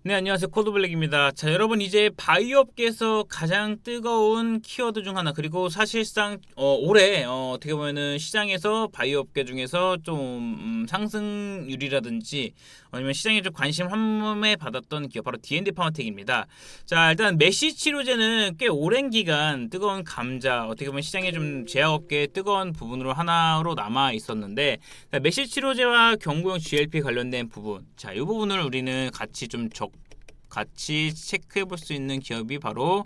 네, 안녕하세요. 코드블랙입니다. 자, 여러분 이제 바이오 업계에서 가장 뜨거운 키워드 중 하나, 그리고 사실상 올해 어떻게 보면은 시장에서 바이오 업계 중에서 좀 상승률이라든지 아니면 시장에 좀 관심 한몸에 받았던 기업 바로 D&D 파마텍입니다. 자, 일단 메시 치료제는 꽤 오랜 기간 뜨거운 감자, 어떻게 보면 시장에 좀 제약업계의 뜨거운 부분으로 하나로 남아 있었는데, 자, 메시 치료제와 경구용 GLP 관련된 부분, 자, 이 부분을 우리는 같이 체크해 볼 수 있는 기업이 바로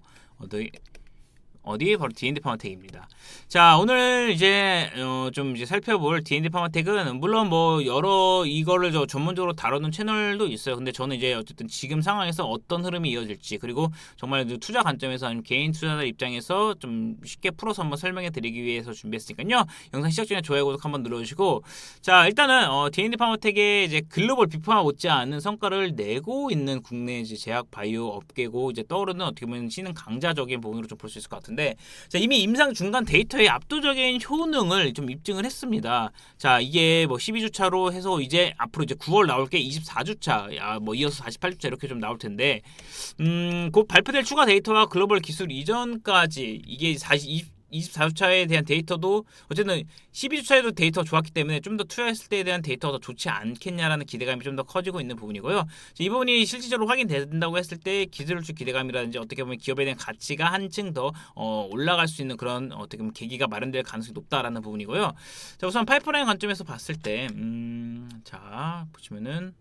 어디 바로 D&D 파마텍입니다. 자, 오늘 이제 좀 이제 살펴볼 D&D 파마텍은 물론 뭐 여러 이거를 전문적으로 다루는 채널도 있어요. 근데 저는 이제 어쨌든 지금 상황에서 어떤 흐름이 이어질지, 그리고 정말 투자 관점에서 아니면 개인 투자자 입장에서 좀 쉽게 풀어서 한번 설명해 드리기 위해서 준비했으니까요. 영상 시작 전에 좋아요, 구독 한번 눌러주시고, 자, 일단은 D&D 파마텍의 이제 글로벌 비판과 못지않은 성과를 내고 있는 국내 이제 제약 바이오 업계고, 이제 떠오르는 어떻게 보면 신흥 강자적인 부분으로 좀 볼 수 있을 것 같은데, 자, 이미 임상 중간 데이터의 압도적인 효능을 좀 입증을 했습니다. 자, 이게 뭐 12주차로 해서 이제 앞으로 이제 9월 나올 게 24주차, 뭐 이어서 48주차 이렇게 좀 나올 텐데, 곧 발표될 추가 데이터와 글로벌 기술 이전까지 이게 24주차에 대한 데이터도 어쨌든 12주차에도 데이터가 좋았기 때문에 좀 더 투자했을 때에 대한 데이터가 더 좋지 않겠냐라는 기대감이 좀 더 커지고 있는 부분이고요. 이 부분이 실질적으로 확인된다고 했을 때 기술주 기대감이라든지 어떻게 보면 기업에 대한 가치가 한층 더 올라갈 수 있는 그런 어떻게 보면 계기가 마련될 가능성이 높다라는 부분이고요. 자, 우선 파이프라인 관점에서 봤을 때 자, 보시면은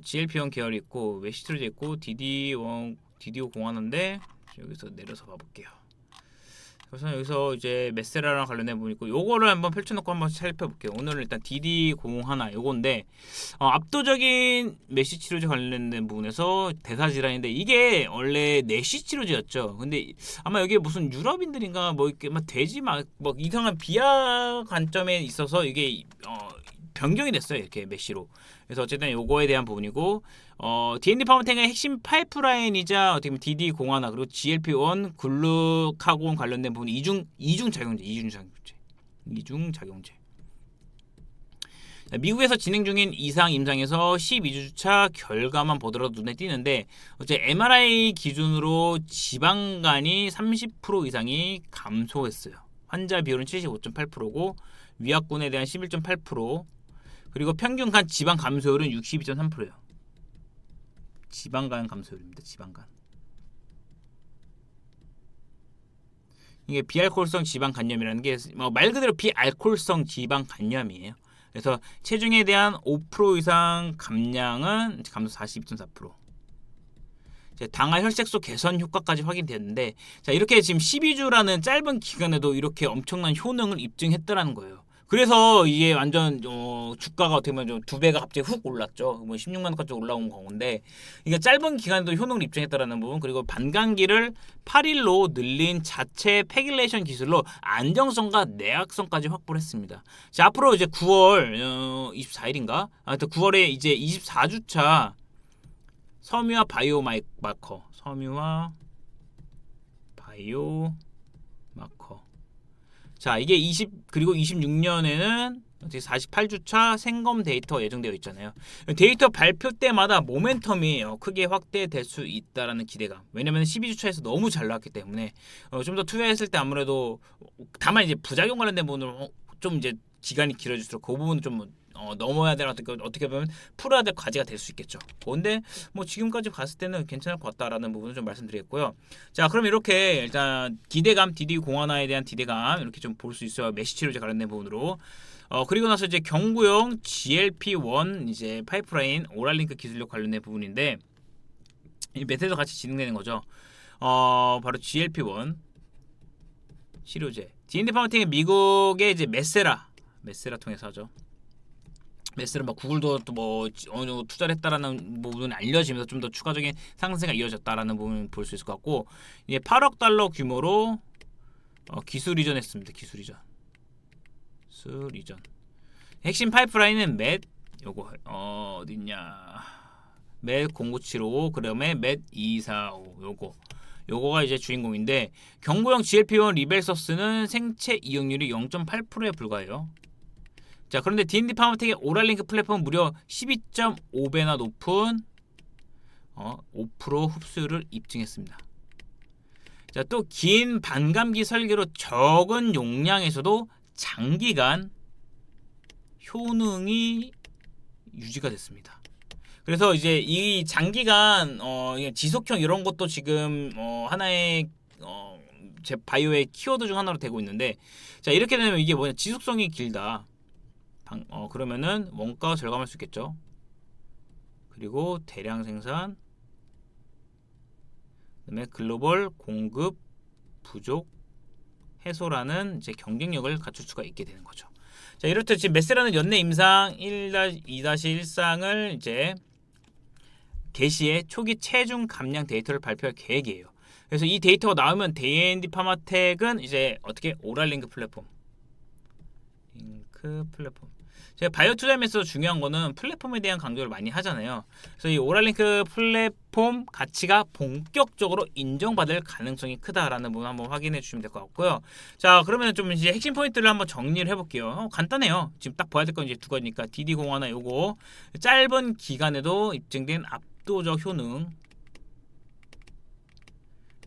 GLP-1 계열이 있고 웨시트로즈 있고 DDO 공하는데 여기서 내려서 봐볼게요. 그래서 여기서 이제 메세라랑 관련된 부분이 있고, 요거를 한번 펼쳐놓고 한번 살펴볼게요. 오늘은 일단 DD01 요건데, 압도적인 메시 치료제 관련된 부분에서 대사 질환인데, 이게 원래 내시 치료제였죠. 근데 아마 여기 무슨 유럽인들인가 뭐 이렇게 막 돼지 막 이상한 비하 관점에 있어서 이게 변경이 됐어요, 이렇게 메시로. 그래서 어쨌든 요거에 대한 부분이고, D&D 파운텍의 핵심 파이프라인이자 어떻게 보면 DD 공하나 그리고 GLP-1 글루카곤 관련된 부분 이중 작용제. 미국에서 진행 중인 이상 임상에서 12주차 결과만 보더라도 눈에 띄는데, 어제 MRI 기준으로 지방간이 30% 이상이 감소했어요. 환자 비율은 75.8%고 위약군에 대한 11.8%, 그리고 평균 간 지방 감소율은 62.3%예요. 지방간 감소율입니다. 지방간. 이게 비알코올성 지방 간염이라는 게 말 그대로 비알코올성 지방 간염이에요. 그래서 체중에 대한 5% 이상 감량은 감소 42.4%. 당화 혈색소 개선 효과까지 확인되었는데, 자, 이렇게 지금 12주라는 짧은 기간에도 이렇게 엄청난 효능을 입증했다라는 거예요. 그래서 이게 완전 주가가 어떻게 보면 좀 두 배가 갑자기 훅 올랐죠. 뭐 16만 원까지 올라온 건데, 이게 짧은 기간에도 효능을 입증했다라는 부분, 그리고 반감기를 8일로 늘린 자체 패길레이션 기술로 안정성과 내약성까지 확보를 했습니다. 자, 앞으로 이제 9월 24일인가? 하여튼 9월에 이제 24주차 섬유화 바이오 마커, 섬유화 바이오 마커. 자, 이게 그리고 26년에는 48주차 생검 데이터 예정되어 있잖아요. 데이터 발표 때마다 모멘텀이 크게 확대될 수 있다라는 기대감. 왜냐면 12주차에서 너무 잘 나왔기 때문에 좀 더 투자했을 때 아무래도, 다만 이제 부작용 관련된 부분은 좀 이제 기간이 길어질수록 그 부분은 좀 넘어야 되나, 어떻게 보면 풀어야 될 과제가 될 수 있겠죠. 그런데 뭐 지금까지 봤을 때는 괜찮을 것 같다라는 부분을 좀 말씀드리겠고요. 자, 그럼 이렇게 일단 기대감, DD 공하나에 대한 기대감 이렇게 좀 볼 수 있어요. 메시 치료제 관련된 부분으로. 그리고 나서 이제 경구용 GLP-1 이제 파이프라인 오랄링크 기술력 관련된 부분인데, 이 메테드 같이 진행되는 거죠. 바로 GLP-1 치료제. D&D 파운팅은 미국의 이제 메세라 통해서 하죠. 메스는 뭐 구글도 또 뭐 어느 정도 투자를 했다라는 부분이 알려지면서 좀 더 추가적인 상승세가 이어졌다라는 부분을 볼 수 있을 것 같고, 이제 8억 달러 규모로 기술 이전했습니다. 기술 이전. 핵심 파이프라인은 요거 어딨냐? 맷 0975, 그다음에 맷 245 요거가 이제 주인공인데, 경구용 GLP-1 리벨서스는 생체 이용률이 0.8%에 불과해요. 자, 그런데 D&D 파마텍의 오랄링크 플랫폼은 무려 12.5배나 높은 5% 흡수율을 입증했습니다. 자, 또 긴 반감기 설계로 적은 용량에서도 장기간 효능이 유지가 됐습니다. 그래서 이제 이 장기간 지속형 이런 것도 지금 하나의 제 바이오의 키워드 중 하나로 되고 있는데, 자, 이렇게 되면 이게 뭐냐, 지속성이 길다. 그러면은 원가가 절감할 수 있겠죠. 그리고 대량 생산, 그다음에 글로벌 공급 부족 해소라는 이제 경쟁력을 갖출 수가 있게 되는 거죠. 자, 이렇듯 지금 메세라는 연내 임상 1-2-1상을 이제 개시에 초기 체중 감량 데이터를 발표할 계획이에요. 그래서 이 데이터가 나오면 D&D 파마텍은 이제 어떻게 오랄링크 플랫폼, 제가 바이오 투자하면서 중요한 거는 플랫폼에 대한 강조를 많이 하잖아요. 그래서 이 오랄링크 플랫폼 가치가 본격적으로 인정받을 가능성이 크다라는 부분 한번 확인해 주시면 될 것 같고요. 자, 그러면 좀 이제 핵심 포인트를 한번 정리를 해볼게요. 간단해요. 지금 딱 봐야 될 건 이제 두 가지니까 DD01나 요거 짧은 기간에도 입증된 압도적 효능,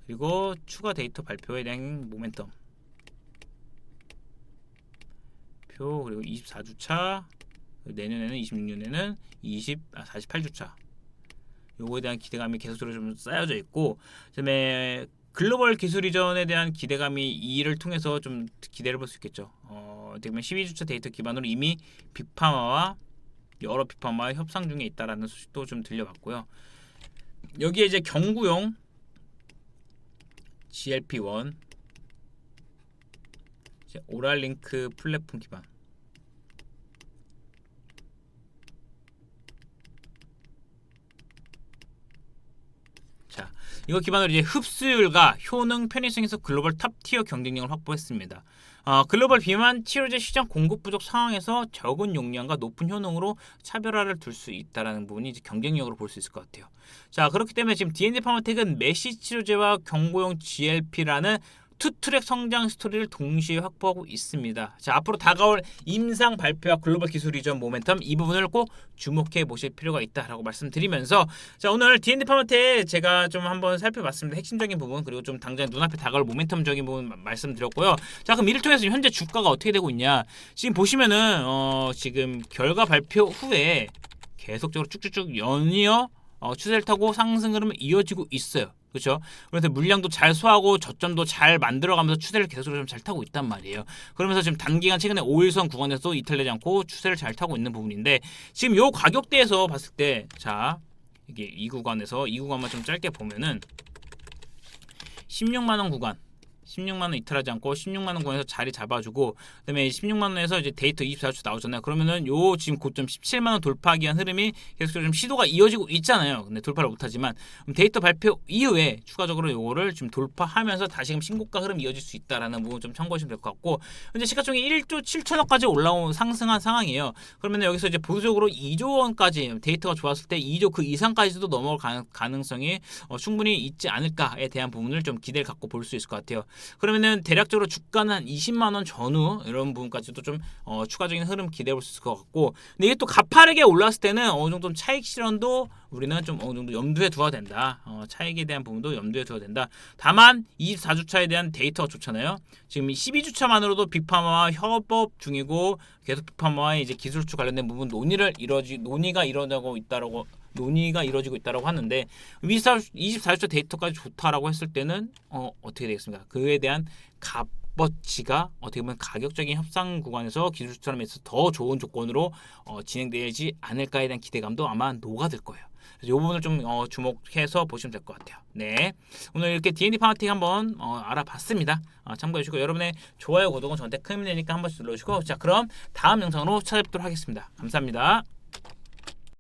그리고 추가 데이터 발표에 대한 모멘텀 표, 그리고 24주차, 내년에는 26년에는 48주차 요거에 대한 기대감이 계속적으로 좀 쌓여져 있고, 그다음에 글로벌 기술 이전에 대한 기대감이 이를 통해서 좀 기대를 볼 수 있겠죠. 어떻게 보면 12주차 데이터 기반으로 이미 빅파마와 여러 빅파마와 협상 중에 있다라는 소식도 좀 들려봤고요. 여기에 이제 경구용 GLP-1 오랄링크 플랫폼 기반, 자, 이거 기반으로 이제 흡수율과 효능, 편의성에서 글로벌 탑티어 경쟁력을 확보했습니다. 글로벌 비만 치료제 시장 공급 부족 상황에서 적은 용량과 높은 효능으로 차별화를 둘 수 있다는 부분이 이제 경쟁력으로 볼 수 있을 것 같아요. 자, 그렇기 때문에 지금 D&D 파마텍은 메시 치료제와 경구용 GLP라는 투트랙 성장 스토리를 동시에 확보하고 있습니다. 자, 앞으로 다가올 임상 발표와 글로벌 기술 이전 모멘텀, 이 부분을 꼭 주목해 보실 필요가 있다라고 말씀드리면서, 자, 오늘 D&D 파마텍 제가 좀 한번 살펴봤습니다. 핵심적인 부분, 그리고 좀 당장 눈앞에 다가올 모멘텀적인 부분 말씀드렸고요. 자, 그럼 이를 통해서 현재 주가가 어떻게 되고 있냐, 지금 보시면은 지금 결과 발표 후에 계속적으로 쭉쭉쭉 연이어 추세를 타고 상승 흐름이 이어지고 있어요. 그렇죠? 그래서 물량도 잘 소화하고 저점도 잘 만들어가면서 추세를 계속적으로 좀 잘 타고 있단 말이에요. 그러면서 지금 단기간 최근에 5일선 구간에서 이탈되지 않고 추세를 잘 타고 있는 부분인데, 지금 요 가격대에서 봤을 때, 자, 이게 이 구간만 좀 짧게 보면은 16만 원 구간, 16만 원 이탈하지 않고 16만 원 구간에서 자리 잡아주고, 그다음에 16만 원에서 이제 데이터 24주 나오잖아요. 그러면은 요 지금 고점 17만 원 돌파하기 위한 흐름이 계속적으로 좀 시도가 이어지고 있잖아요. 근데 돌파를 못하지만 데이터 발표 이후에 추가적으로 요거를 지금 돌파하면서 다시금 신고가 흐름 이어질 수 있다라는 부분 좀 참고하시면 될 것 같고, 현재 시가총액 1조 7천억까지 올라온 상승한 상황이에요. 그러면 여기서 이제 보수적으로 2조 원까지 데이터가 좋았을 때 2조 그 이상까지도 넘어갈 가능성이 충분히 있지 않을까에 대한 부분을 좀 기대를 갖고 볼 수 있을 것 같아요. 그러면은 대략적으로 주가는 한 20만 원 전후 이런 부분까지도 좀 추가적인 흐름 기대해 볼 수 있을 것 같고, 근데 이게 또 가파르게 올랐을 때는 어느 정도 차익 실현도 우리는 좀 어느 정도 염두에 두어야 된다. 차익에 대한 부분도 염두에 두어야 된다. 다만 24주차에 대한 데이터가 좋잖아요. 지금 12주차만으로도 빅파마와 협업 중이고, 계속 빅파마와의 이제 기술주 관련된 부분 논의가 이루어지고 있다라고 하는데, 24주차 데이터까지 좋다라고 했을 때는 어떻게 되겠습니까? 그에 대한 값어치가 어떻게 보면 가격적인 협상 구간에서 기술주처럼 해서 더 좋은 조건으로 진행되지 않을까에 대한 기대감도 아마 녹아들 거예요. 그래서 이 부분을 좀 주목해서 보시면 될 것 같아요. 네, 오늘 이렇게 D&D 파마텍 한번 알아봤습니다. 참고해 주시고, 여러분의 좋아요, 구독은 저한테 큰 힘이 되니까 한 번씩 눌러주시고, 자, 그럼 다음 영상으로 찾아뵙도록 하겠습니다. 감사합니다.